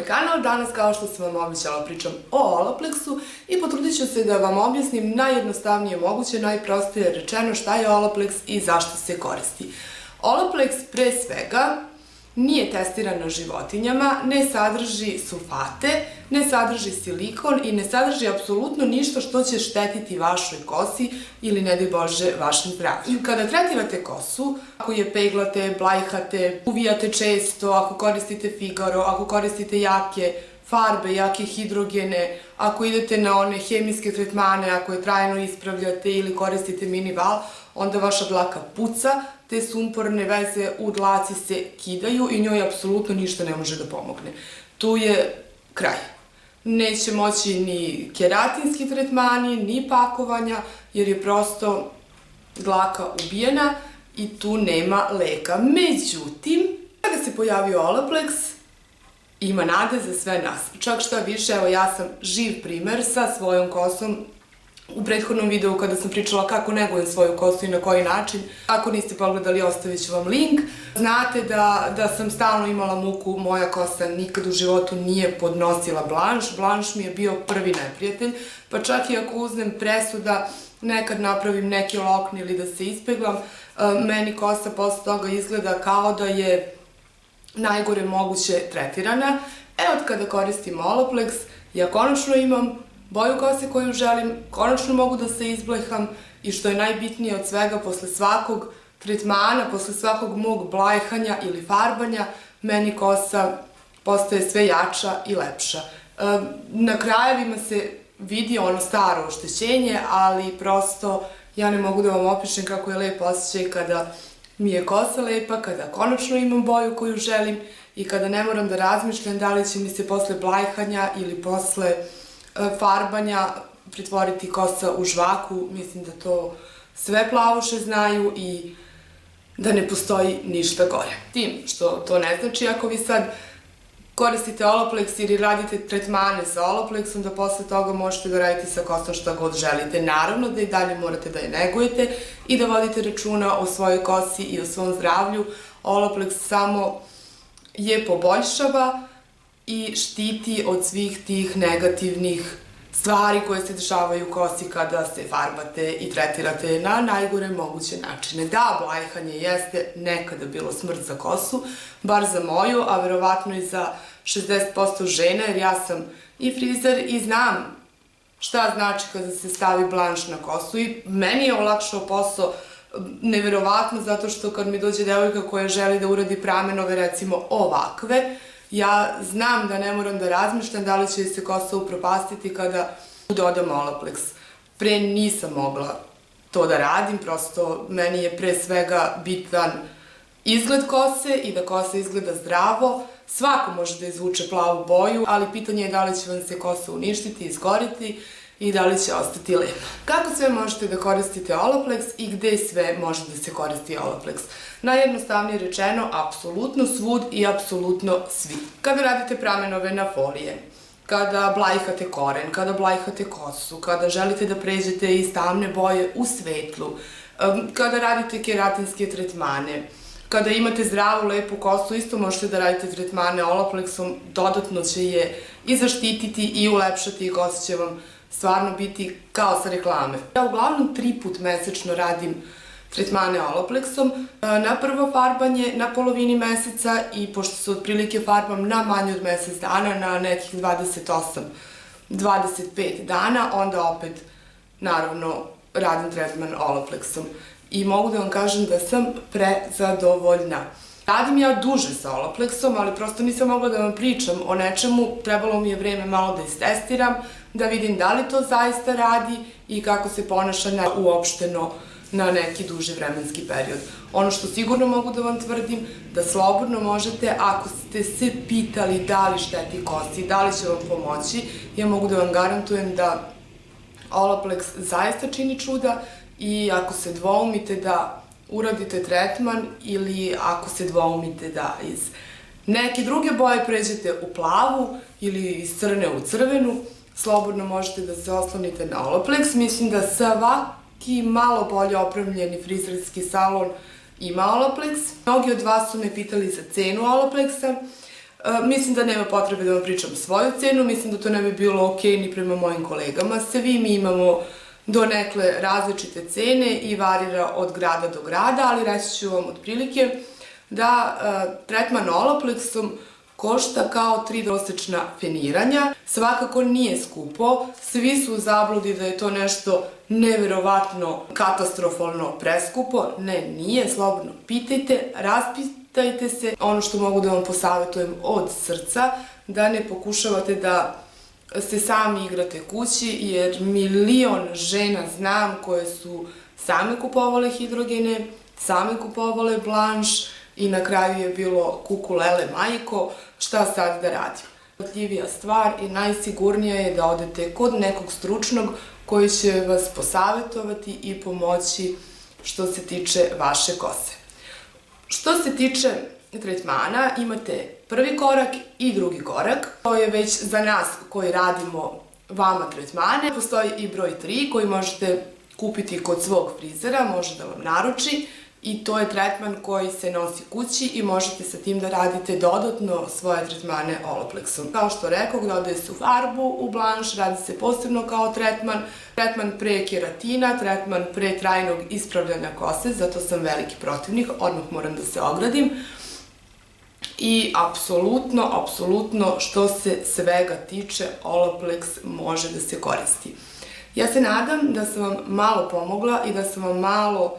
kanal. Danas, kao što sam vam obećala, pričam o Olaplexu i potrudit ću se da vam objasnim najjednostavnije moguće, najprostije rečeno šta je Olaplex i zašto se koristi. Olaplex pre svega nije testiran na životinjama, ne sadrži sulfate, ne sadrži silikon i ne sadrži apsolutno ništa što će štetiti vašoj kosi ili, ne daj Bože, vašem zdravlju. Kada tretirate kosu, ako je peglate, blajhate, uvijate često, ako koristite Figaro, ako koristite jake farbe, jake hidrogene, ako idete na one hemijske tretmane, ako je trajno ispravljate ili koristite minival, onda vaša dlaka puca, te sumporne veze u dlaci se kidaju i njoj apsolutno ništa ne može da pomogne. Tu je kraj. Neće moći ni keratinski tretmani, ni pakovanja, jer je prosto dlaka ubijena i tu nema leka. Međutim, kada se pojavio Olaplex, ima nade za sve nas. Čak šta više, evo ja sam živ primer sa svojom kosom. U prethodnom videu kada sam pričala kako negujem svoju kosu i na koji način, ako niste pogledali, ostavit ću vam link. Znate da sam stalno imala muku, moja kosa nikad u životu nije podnosila blanš. Blanš mi je bio prvi neprijatelj, pa čak i ako uzmem presu da nekad napravim neki lokn ili da se ispeglam, meni kosa posle toga izgleda kao da je najgore moguće tretirana. Od kada koristim Olaplex, ja konačno imam boju kose koju želim, konačno mogu da se izblejham i što je najbitnije od svega, posle svakog tretmana, posle svakog mog blajhanja ili farbanja, meni kosa postaje sve jača i lepša. Na krajevima se vidi ono staro oštećenje, ali prosto ja ne mogu da vam opišem kako je lep osjećaj kada mi je kosa lepa, kada konačno imam boju koju želim i kada ne moram da razmišljam da li će mi se posle blajhanja ili posle farbanja pretvoriti kosa u žvaku. Mislim da to sve plavuše znaju i da ne postoji ništa gore. Tim što to ne znači ako vi sad koristite Olaplex ili radite tretmane sa Olaplexom, da posle toga možete da radite sa kosom šta god želite. Naravno da i dalje morate da je negujete i da vodite računa o svojoj kosi i o svom zdravlju. Olaplex samo je poboljšava i štiti od svih tih negativnih stvari koje se dešavaju u kosi kada se farbate i tretirate na najgore moguće načine. Da, blajhanje jeste nekada bilo smrt za kosu, bar za moju, a verovatno i za 60% žena, jer ja sam i frizer i znam šta znači kada se stavi blanš na kosu i meni je olakšao posao neverovatno, zato što kad mi dođe devojka koja želi da uradi pramenove, recimo ovakve, ja znam da ne moram da razmišljam da li će se kosa upropastiti kada dodam Olaplex. Pre nisam mogla to da radim, prosto meni je pre svega bitan izgled kose i da kosa izgleda zdravo. Svako može da izvuče plavu boju, ali pitanje je da li će vam se kosa uništiti, izgoriti i da li će ostati lepa. Kako sve možete da koristite Olaplex i gde sve može da se koristi Olaplex? Najjednostavnije rečeno, apsolutno svud i apsolutno svi. Kada radite pramenove na folije, kada blajhate koren, kada blajhate kosu, kada želite da pređete iz tamne boje u svetlu, kada radite keratinske tretmane, kada imate zdravu, lepu kosu, isto možete da radite tretmane Olaplexom, dodatno će je i zaštititi i ulepšati i kosa će vam stvarno biti kao sa reklame. Ja uglavnom 3 put mesečno radim tretmane Olaplexom. Na prvo farbanje na polovini meseca i pošto se otprilike farbam na manje od mesec dana, na nekih 28-25 dana, onda opet naravno radim tretman Olaplexom. I mogu da vam kažem da sam prezadovoljna. Radim ja duže sa Olaplexom, ali prosto nisam mogla da vam pričam o nečemu, trebalo mi je vreme malo da istestiram, da vidim da li to zaista radi i kako se ponaša uopšteno na neki duži vremenski period. Ono što sigurno mogu da vam tvrdim, da slobodno možete, ako ste se pitali da li šteti kosi, da li će vam pomoći, ja mogu da vam garantujem da Olaplex zaista čini čuda i ako se dvoumite da uradite tretman ili ako se dvoumite da iz neke druge boje pređete u plavu ili iz crne u crvenu, slobodno možete da se oslonite na Olaplex. Mislim da svaki malo bolje opremljeni frizerski salon ima Olaplex. Mnogi od vas su me pitali za cenu Olaplexa. Mislim da nema potrebe da vam pričam svoju cenu, mislim da to ne bi bilo ok ni prema mojim kolegama. Svi mi imamo donekle različite cene i varira od grada do grada, ali reći ću vam otprilike da tretman Olaplexom košta kao 3 prosečna feniranja. Svakako nije skupo, svi su u zabludi da je to nešto neverovatno, katastrofalno preskupo. Ne, nije, slobodno pitajte, raspitajte se. Ono što mogu da vam posavetujem od srca, da ne pokušavate da se sami igrate kući, jer milion žena znam koje su same kupovale hidrogene, same kupovale blanš i na kraju je bilo kuku lele majko, šta sad da radim. Najpotljivija stvar i najsigurnija je da odete kod nekog stručnog koji će vas posavetovati i pomoći što se tiče vaše kose. Što se tiče tretmana, imate prvi korak i drugi korak. To je već za nas koji radimo vama tretmane. Postoji i broj 3 koji možete kupiti kod svog frizera, može da vam naruči. I to je tretman koji se nosi kući i možete sa tim da radite dodatno svoje tretmane Olaplexom. Kao što rekao, dodaje se u farbu, u blanš, radi se posebno kao tretman pre keratina, tretman pre trajnog ispravljanja kose, zato sam veliki protivnik, odmah moram da se ogradim. I apsolutno što se svega tiče, Olaplex može da se koristi. Ja se nadam da sam vam malo pomogla i da sam vam malo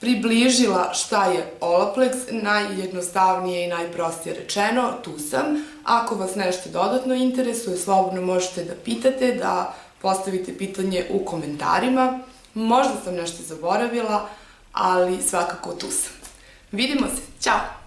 približila šta je Olaplex, najjednostavnije i najprostije rečeno, tu sam. Ako vas nešto dodatno interesuje, slobodno možete da pitate, da postavite pitanje u komentarima. Možda sam nešto zaboravila, ali svakako tu sam. Vidimo se, ćao!